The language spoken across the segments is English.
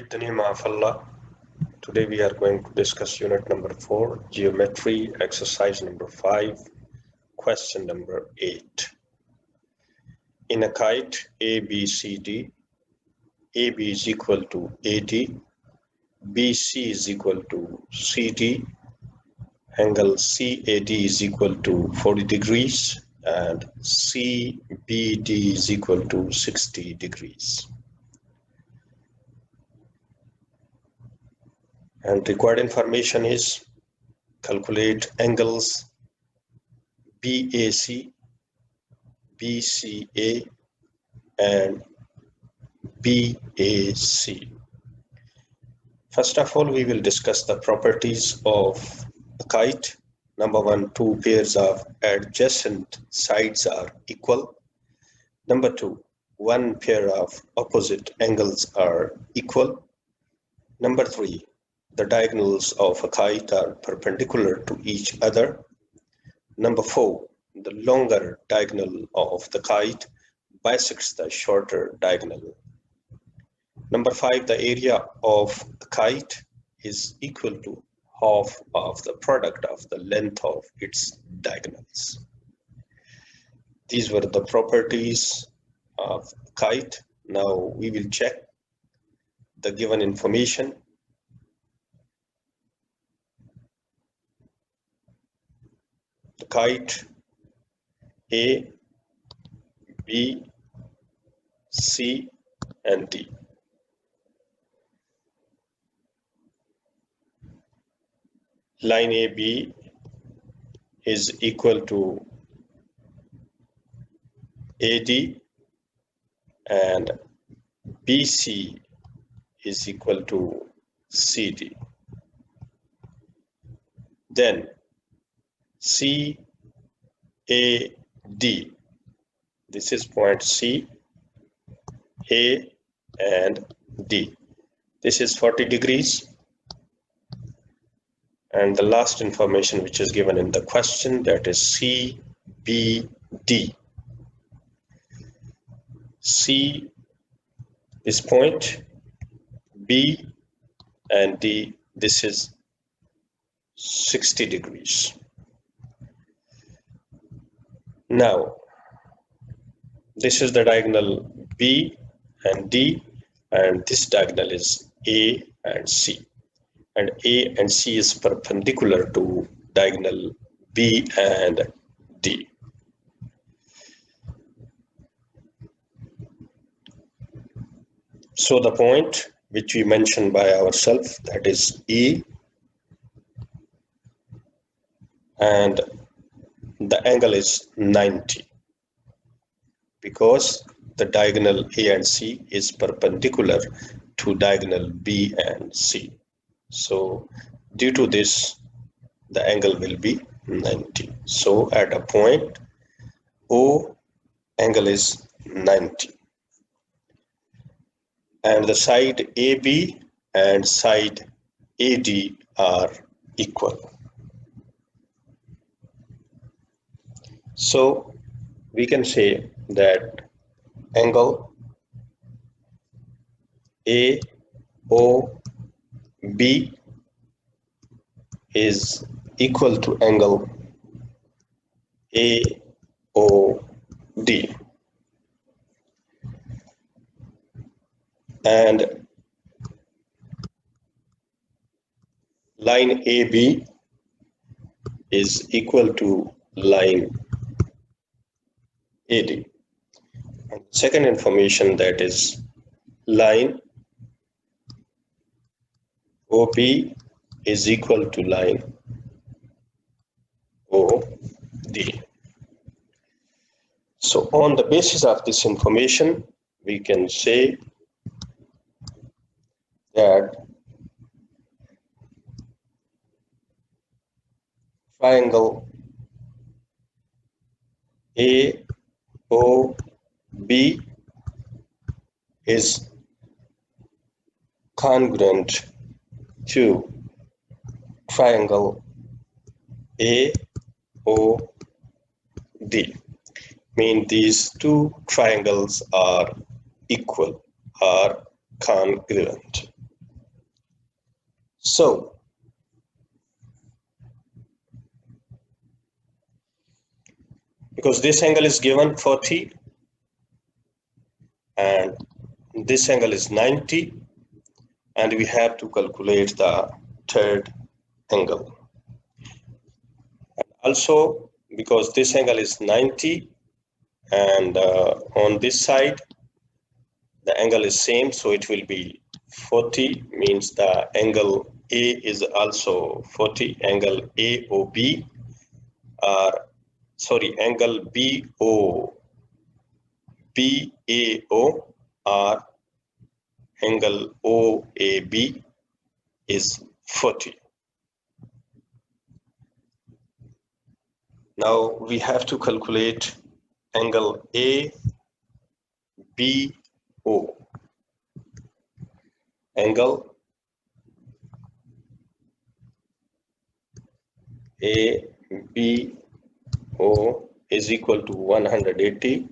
With the name of Allah, today we are going to discuss unit number 4, geometry, exercise number 5, question number 8. In a kite ABCD, AB is equal to AD, BC is equal to CD, angle CAD is equal to 40 degrees, and CBD is equal to 60 degrees. And required information is calculate angles BAC, BCA, and BAC. First of all, we will discuss the properties of a kite. Number 1, two pairs of adjacent sides are equal. Number 2, one pair of opposite angles are equal. Number 3, the diagonals of a kite are perpendicular to each other. Number 4, the longer diagonal of the kite bisects the shorter diagonal. Number 5, the area of a kite is equal to half of the product of the length of its diagonals. These were the properties of a kite. Now we will check the given information. The kite A, B, C, and D. Line AB is equal to AD and BC is equal to CD. Then CAD, this is point C, A and D. This is 40 degrees. And the last information which is given in the question, that is CBD. C is point, B and D, this is 60 degrees. Now, this is the diagonal B and D, and this diagonal is A and C. And A and C is perpendicular to diagonal B and D. So the point which we mentioned by ourselves, that is E, and the angle is 90 because the diagonal A and C is perpendicular to diagonal B and C. So due to this, the angle will be 90. So at a point O, angle is 90. And the side AB and side AD are equal. So we can say that angle AOB is equal to angle AOD. And line AB is equal to line AD. And second information, that is line OB is equal to line OD. So on the basis of this information, we can say that triangle AOB is congruent to triangle AOD. Mean these two triangles are equal, are congruent. So because this angle is given 40 and this angle is 90, and we have to calculate the third angle. Also, because this angle is 90 and on this side the angle is same, so it will be 40, means the angle A is also 40. Angle AOB, angle BAO or angle OAB is 40. Now we have to calculate angle ABO. Angle ABO is equal to 180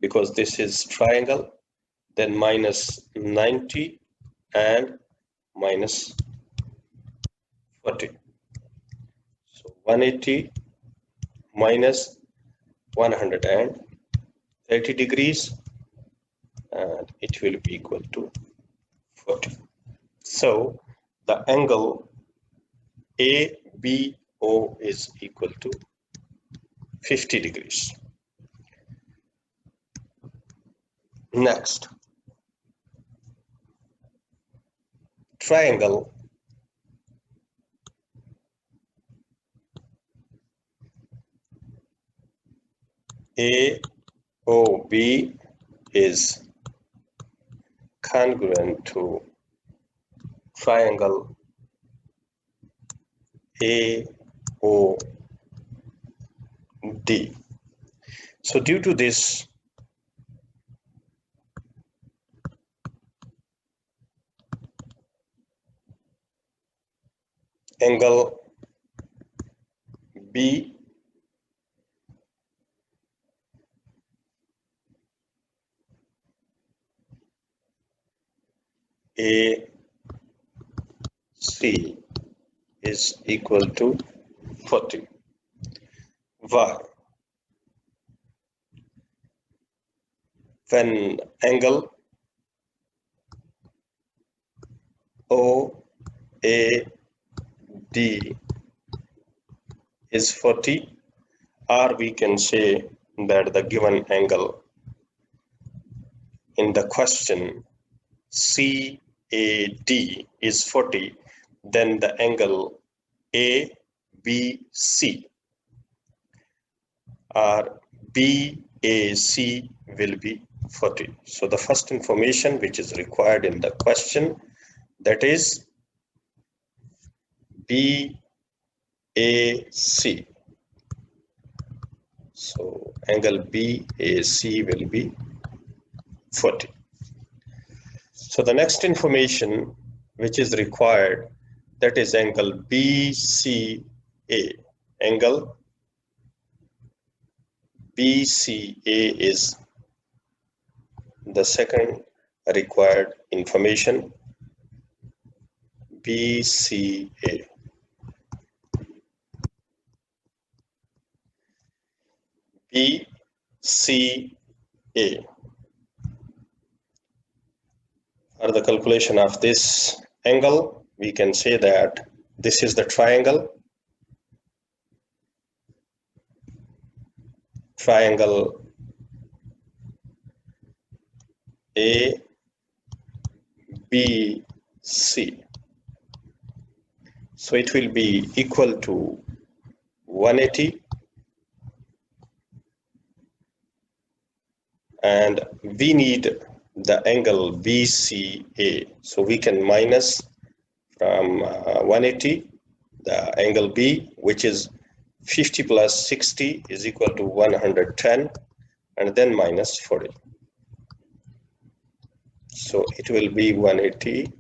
because this is triangle, then minus 90 and minus 40. So 180 minus 130 degrees, and it will be equal to 40. So the angle ABO is equal to 50 degrees. Next, triangle AOB is congruent to triangle AOD. So due to this, angle BAC is equal to 40. Why? When angle OAD is 40, or we can say that the given angle in the question CAD is 40, then the angle ABC or BAC will be 40. So the first information which is required in the question, that is BAC. So angle BAC will be 40. So the next information which is required, that is angle BCA. Angle BCA is the second required information. BCA. BCA. For the calculation of this angle, we can say that this is the triangle. Triangle ABC. So it will be equal to 180, and we need the angle BCA. So we can minus from 180 the angle B, which is 50 plus 60 is equal to 110, and then minus 40. So it will be 180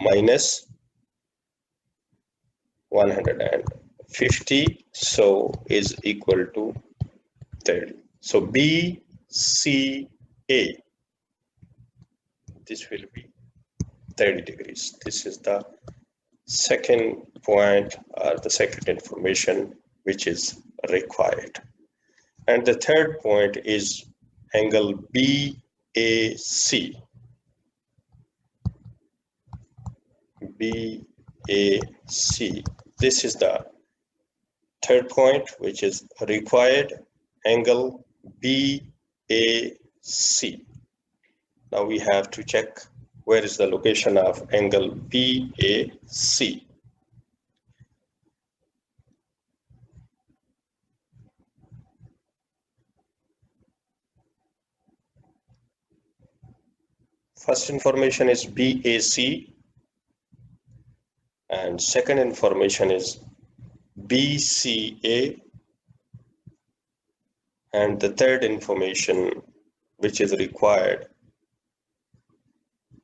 minus 150, so is equal to 30. So BCA, this will be 30 degrees. This is the second point or the second information which is required. And the third point is angle BAC. BAC. This is the third point which is required, angle BAC. Now we have to check where is the location of angle BAC. First information is BAC and second information is BCA, and the third information which is required,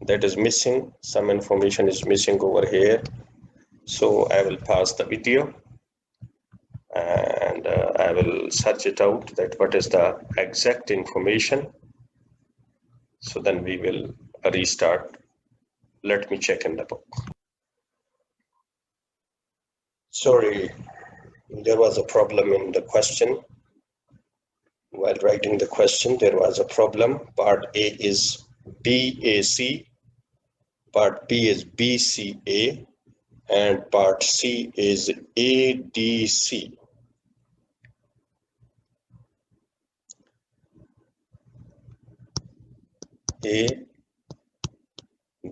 that is missing. Some information is missing over here, so I will pause the video and I will search it out that what is the exact information. So then we will restart. Let me check in the book. Sorry, there was a problem in the question. While writing the question, there was a problem. Part A is BAC, part B is BCA, and part C is ADC. A,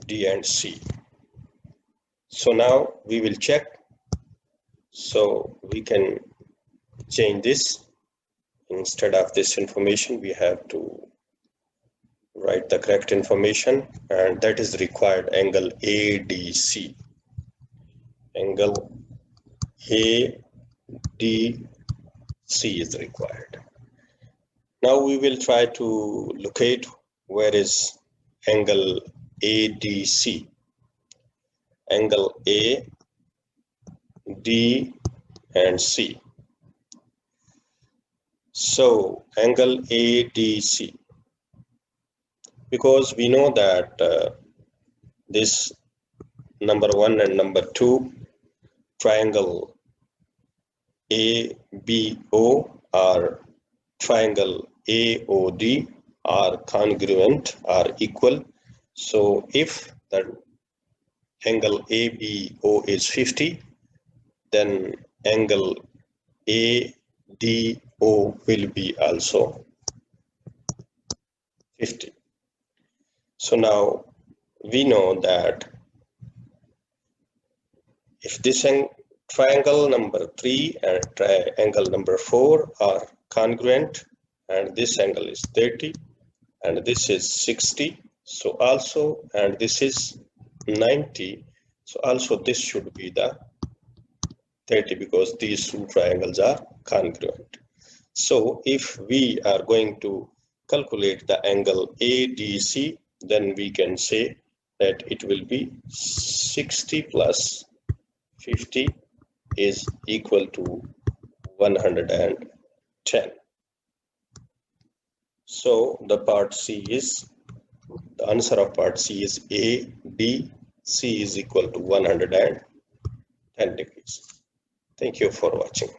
D, and C. So now we will check. So we can change this. Instead of this information, we have to write the correct information, and that is required, angle ADC. Angle ADC is required. Now we will try to locate where is angle ADC. Angle A, D, and C. So angle ADC, because we know that this number 1 and number 2 triangle ABO or triangle AOD are congruent, are equal. So if the angle ABO is 50, then angle ADO will be also 50. So now we know that if this triangle number 3 and triangle number 4 are congruent, and this angle is 30 and this is 60, so also, and this is 90, so also this should be the 30 because these two triangles are congruent. So if we are going to calculate the angle ADC, then we can say that it will be 60 plus 50 is equal to 110. So the part C is, the answer of part C is A, B, C is equal to 110 degrees. Thank you for watching.